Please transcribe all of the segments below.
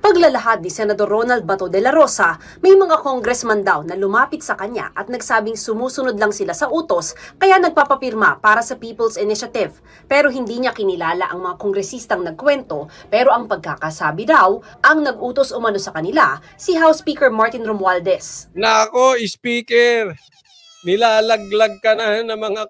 paglalahad ni Senador Ronald Bato de la Rosa, may mga congressman daw na lumapit sa kanya at nagsabing sumusunod lang sila sa utos kaya nagpapapirma para sa People's Initiative. Pero hindi niya kinilala ang mga kongresistang nagkwento, pero ang pagkakasabi daw, ang nag-utos umano sa kanila, si House Speaker Martin Romualdez. Nako, Speaker, nilalaglag ka na ng mga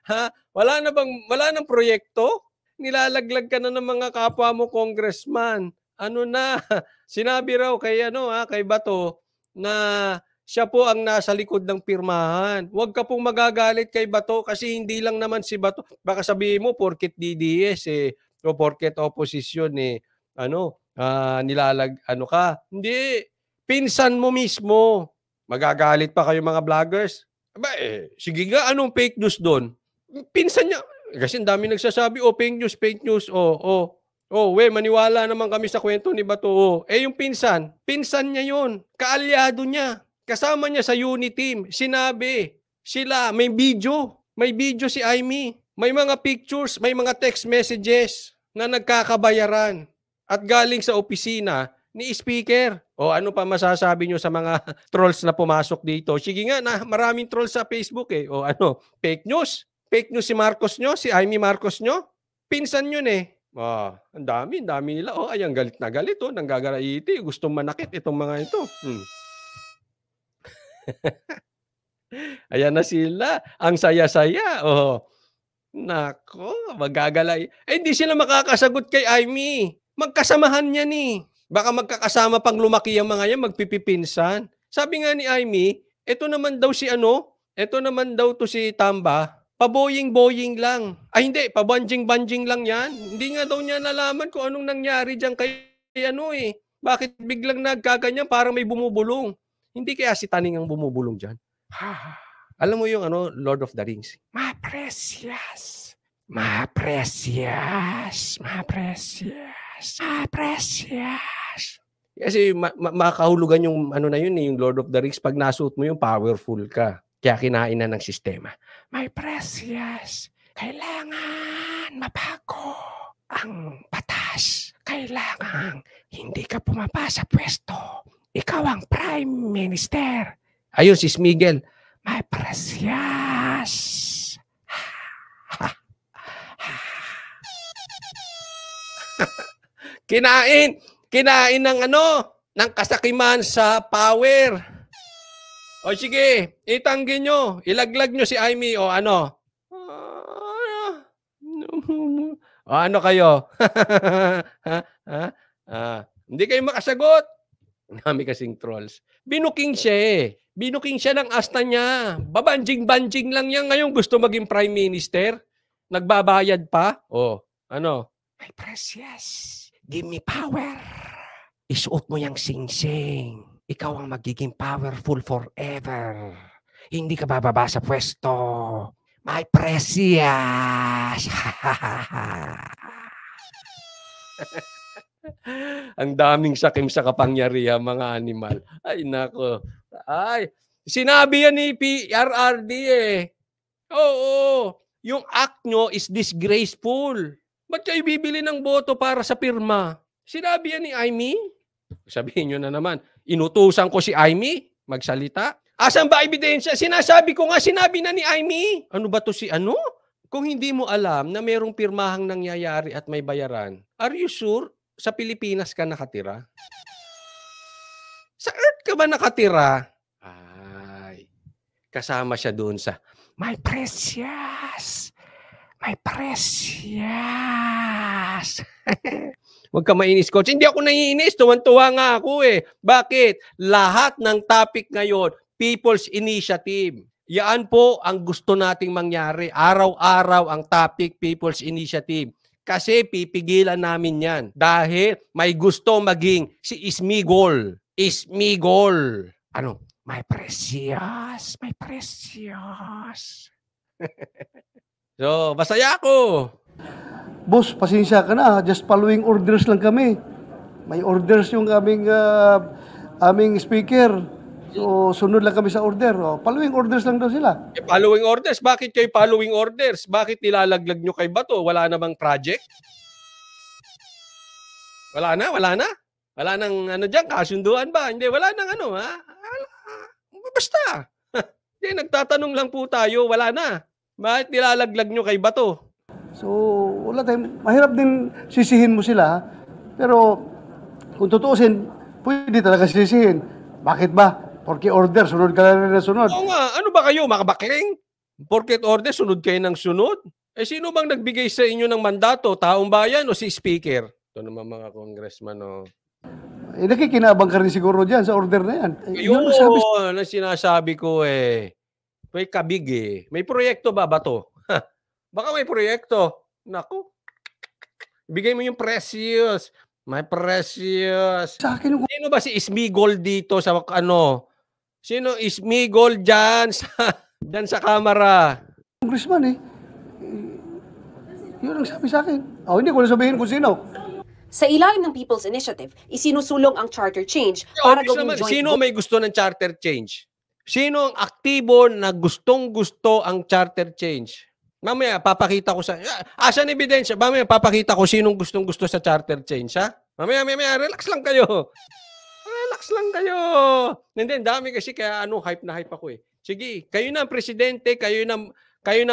ha? Wala nang proyekto? Nilalaglag ka na ng mga kapwa mo congressman. Ano na, sinabi raw kay Bato na siya po ang nasa likod ng pirmahan. Huwag ka pong magagalit kay Bato kasi hindi lang naman si Bato. Baka sabihin mo porket DDS o porket opposition ka. Hindi, pinsan mo mismo. Magagalit pa kayo mga vloggers? Aba sige nga, anong fake news doon? Pinsan niya. Kasi dami nagsasabi, fake news, maniwala naman kami sa kwento ni Bato. Yung pinsan niya yun. Kaalyado niya. Kasama niya sa unit team. Sinabi, sila, may video si Amy. May mga pictures, may mga text messages na nagkakabayaran at galing sa opisina ni Speaker. Ano pa masasabi nyo sa mga trolls na pumasok dito? Sige nga, maraming trolls sa Facebook fake news? Fake news si Marcos nyo? Si Amy Marcos nyo? Pinsan yun ang dami nila. Ayan, galit na galit. Nanggagaraiti. Gustong manakit itong mga ito. Ayan na sila. Ang saya-saya. Nako, magagalay. Hindi sila makakasagot kay Amy. Magkasamahan niya ni. Baka magkakasama pang lumaki ang mga yan, magpipipinsan. Sabi nga ni Amy, ito naman daw si Tamba, paboying-boying lang. Hindi, pabanjing-banjing lang yan. Hindi nga daw niya nalaman kung anong nangyari dyan kay Bakit biglang nagkaganyan, parang may bumubulong. Hindi kaya si Taning ang bumubulong dyan? Alam mo yung Lord of the Rings? Ma-precious. Kasi makahulugan yung yung Lord of the Rings pag nasuot mo yung powerful ka. Kaya kinain na ng sistema. My precious, kailangan mabago ang batas. Kailangan hindi ka pumapa sa pwesto. Ikaw ang Prime Minister. Ayun si Smigel. My precious. Kinain ng kasakiman sa power. Sige, itanggi nyo. Ilaglag nyo si Amy ano kayo? Hindi kayo makasagot. Dami kasing trolls. Binuking siya ng asta niya. Babanjing-banjing lang yan. Ngayon gusto maging Prime Minister. Nagbabayad pa. My precious. Give me power. Isuot mo yung sing-sing. Ikaw ang magiging powerful forever. Hindi ka bababa sa pwesto. My precious. Ang daming sakim sa kapangyarihan, mga animal. Ay, nako. Ay, sinabi yan ni PRRD Oo. Yung act nyo is disgraceful. Ba't kayo bibili ng boto para sa pirma? Sinabi yan ni Amy? Sabihin nyo na naman, inutusan ko si Amy magsalita? Asan ba ebidensya? Sinasabi ko nga, sinabi na ni Amy. Ano ba to Kung hindi mo alam na merong pirmahang nangyayari at may bayaran, are you sure sa Pilipinas ka nakatira? Sa Earth ka ba nakatira? Ay, kasama siya doon sa my precious. My precious. Huwag ka mainis, coach. Hindi ako naiinis. Tuwan-tuwa nga ako Bakit? Lahat ng topic ngayon, People's Initiative. Yan po ang gusto nating mangyari. Araw-araw ang topic, People's Initiative. Kasi pipigilan namin yan. Dahil may gusto maging si Ismigol. Ismigol. My precious. My precious. So, masaya ako. Boss, pasensya ka na. Just following orders lang kami. May orders yung aming speaker. So, sunod lang kami sa order. Following orders lang daw sila. Following orders? Bakit kayo following orders? Bakit nilalaglag nyo kay Bato? Wala namang project? Wala na? Wala nang ano diyan, kasunduan ba? Hindi, wala nang ano, ha? Basta. Hindi, nagtatanong lang po tayo, wala na. Bakit nilalaglag nyo kay Bato? So, wala tayong, mahirap din sisihin mo sila. Pero, kung tutuusin, pwede talaga sisihin. Bakit ba? Porque order, sunod ka na rin na sunod. Oo nga, ano ba kayo, makabakling? Porket order, sunod kayo ng sunod? Eh, sino bang nagbigay sa inyo ng mandato? Taong bayan o si speaker? Ito naman mga congressman, oh. Eh, nakikinabang ka rin siguro dyan sa order na yan. Yun ang sinasabi ko eh. May kabig eh. May proyekto ba to? Baka may proyekto. Naku. Bigay mo yung precious. May precious. Sa akin, Sino ba si Ismigol dito sa ano? Sino Ismigol dyan sa kamera? congressman yun ang sabi sa akin. Hindi ko na sabihin kung sino. Sa ilalim ng People's Initiative, isinusulong ang charter change para gawing joint Sino may gusto ng charter change? Sino ang aktibo na gustong-gusto ang charter change? Mamaya, papakita ko sa... Asan ebidensya? Mamaya, papakita ko sinong gustong-gusto sa charter change, ha? Mamaya, relax lang kayo. Relax lang kayo. Hindi, dami kasi kaya hype na hype ako eh. Sige, kayo na ang presidente, kayo na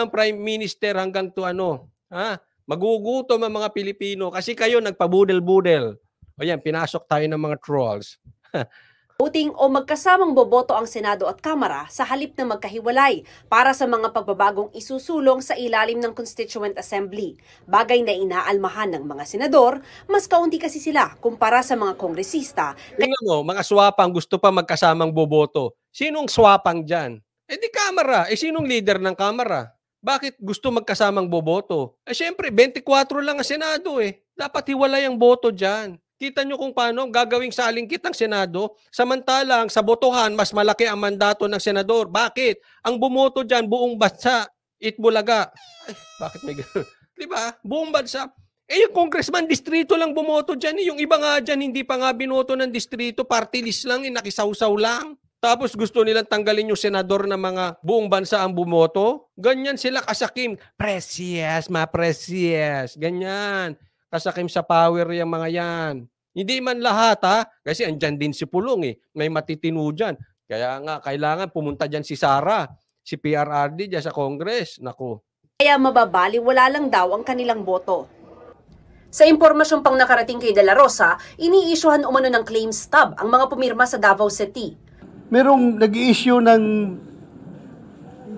ang prime minister hanggang to ha? Magugutom ang mga Pilipino kasi kayo nagpabudel-budel. O yan, pinasok tayo ng mga trolls. voting o magkasamang boboto ang Senado at Kamara sa halip na magkahiwalay para sa mga pagbabagong isusulong sa ilalim ng Constituent Assembly. Bagay na inaalmahan ng mga senador, mas kaunti kasi sila kumpara sa mga kongresista. Tingnan mo, mga swapang gusto pa magkasamang boboto. Sinong swapang dyan? Eh di Kamara. Eh sinong leader ng Kamara? Bakit gusto magkasamang boboto? Eh syempre, 24 lang ang Senado eh. Dapat hiwalay ang boto dyan. Kita nyo kung paano gagawing salingkit ang Senado. Samantalang sa botohan, mas malaki ang mandato ng senador. Bakit? Ang bumoto dyan, buong bansa. Itbulaga. Ay, bakit may gano'n? Diba? Buong bansa. Eh yung congressman, distrito lang bumoto dyan. Yung iba nga dyan, hindi pa nga binoto ng distrito. Party list lang, nakisawsaw lang. Tapos gusto nilang tanggalin yung senador na mga buong bansa ang bumoto. Ganyan sila kasakim. Precious, ma-precious. Ganyan. Kasakim sa power yung mga yan. Hindi man lahat ha. Kasi andyan din si Pulong eh. May matitino dyan. Kaya nga, kailangan pumunta dyan si Sara. Si PRRD dyan sa Congress. Naku. Kaya mababaliwala lang daw ang kanilang boto. Sa impormasyong pang nakarating kay De La Rosa, iniisyuhan umano ng claim stub ang mga pumirma sa Davao City. Merong nag-i-issue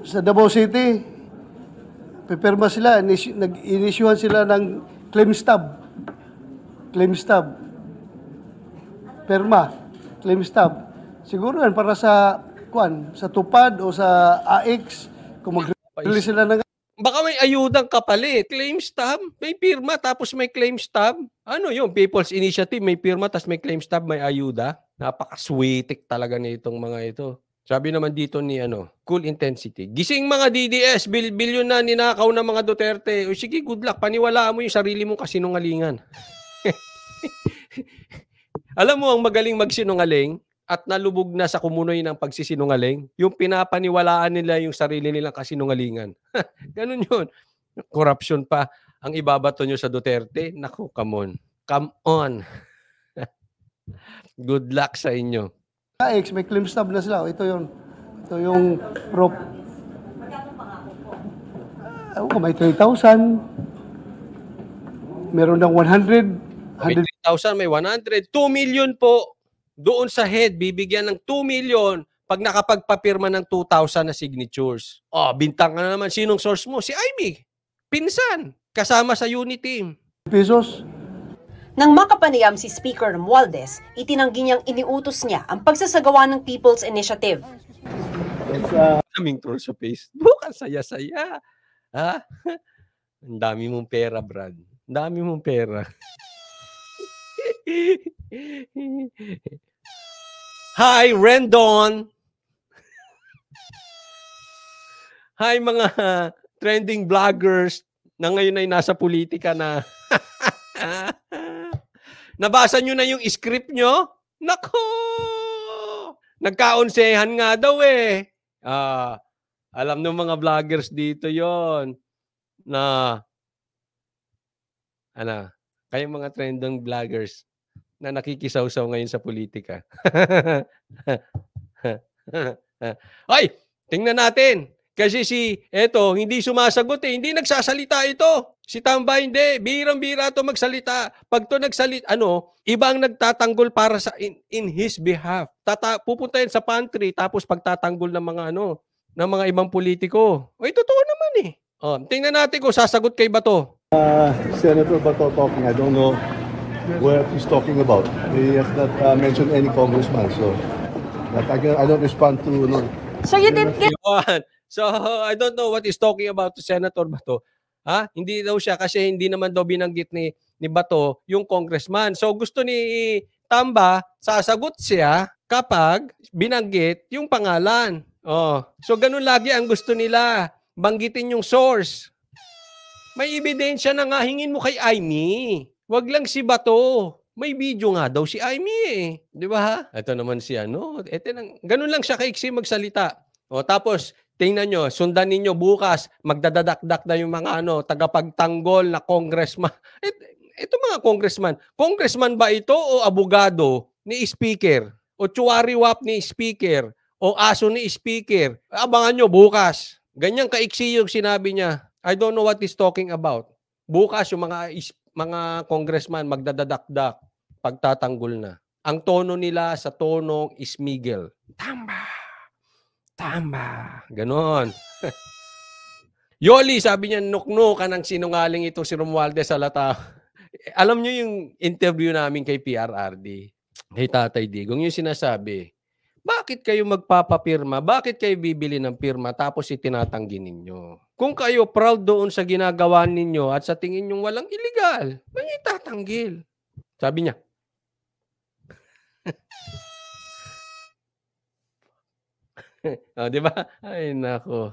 sa Davao City, pipirma sila, nag-i-issuehan sila ng claim stub. Claim stub. Perma. Claim stub. Siguro yan para sa tupad o sa AX, kung mag-release sila ng... Baka may ayudang kapalit. Claim stub, may pirma tapos may claim stub. Ano yung People's Initiative, may pirma tapos may claim stub, may ayuda. Napaka-sweetik talaga nitong mga ito. Sabi naman dito ni Cool Intensity. Gising mga DDS, bilyon na ninakaw ng mga Duterte. O sige, good luck. Paniwalaan mo yung sarili mong kasinungalingan. Alam mo ang magaling magsinungaling at nalubog na sa kumunoy ng pagsisinungaling, yung pinapaniwalaan nila yung sarili nilang kasinungalingan. Ganun yun. Corruption pa ang ibabato nyo sa Duterte. Naku, come on. Come on. Good luck sa inyo. AX, may claim stub na sila. Ito yung prop. May 3,000. Meron ng 100. May 3,000, may 100. 2 million po. Doon sa head, bibigyan ng 2 million pag nakapagpapirma ng 2,000 na signatures. Bintang ka na naman. Sinong source mo? Si Amy. Pinsan. Kasama sa unit team. Pesos. Nang makapanayam si Speaker Romualdez, itinanggi niyang iniutos niya ang pagsasagawa ng People's Initiative. Daming troll sa Facebook. Ang saya-saya. Ha? Ang dami mong pera, Brad. Ang dami mong pera. Hi, Rendon! Hi, mga trending vloggers na ngayon ay nasa politika na. Nabasa nyo na yung script nyo? Nako! Nagkaonsehan nga daw eh. Alam ng mga vloggers dito yon na kayong mga trending vloggers, na nakikisawsaw ngayon sa politika. Ay, tingnan natin. Kasi hindi sumasagot eh. Hindi nagsasalita ito. Si Tamba hindi. Birang-bira ito magsalita. Pag ito nagsalita, ibang nagtatanggol para in his behalf. Pupunta yan sa pantry, tapos pagtatanggol ng ng mga ibang politiko. Ay, totoo naman eh. Tingnan natin kung sasagot kay Bato. Senator Bato talking, I don't know what he's talking about. He has not mentioned any congressman, so but I don't respond to. So you didn't get So, I don't know what he's talking about to Senator Bato. Hindi daw siya kasi hindi naman daw binanggit ni Bato yung congressman. So, gusto ni Tamba, sasagot siya kapag binanggit yung pangalan. So, ganun lagi ang gusto nila. Banggitin yung source. May ebidensya na nga, hingin mo kay Aimee. Wag lang si Bato. May video nga daw si Aimee eh. Di ba? Ito naman si ganun lang siya kaiksi magsalita. Tapos, tingnan nyo, sundan ninyo bukas, magdadadakdak na yung mga tagapagtanggol na congressman. Ito mga congressman. Congressman ba ito o abogado ni speaker? O tsuwariwap ni speaker? O aso ni speaker? Abangan nyo bukas. Ganyan kaiksi yung sinabi niya. I don't know what he's talking about. Bukas yung mga congressman magdadadakdak pagtatanggol na. Ang tono nila sa tonong Ismigel. Tamba. Ganon. Yoli, sabi niya, nukno ka ng sinungaling ito si Romualdez Salata. Alam niyo yung interview namin kay PRRD, kay Tatay Digong, yung sinasabi, bakit kayo magpapapirma? Bakit kayo bibili ng pirma tapos itinatanggi ninyo? Kung kayo proud doon sa ginagawa ninyo at sa tingin nyo walang illegal, may itatanggil. Sabi niya. Di ba? Ay, nako.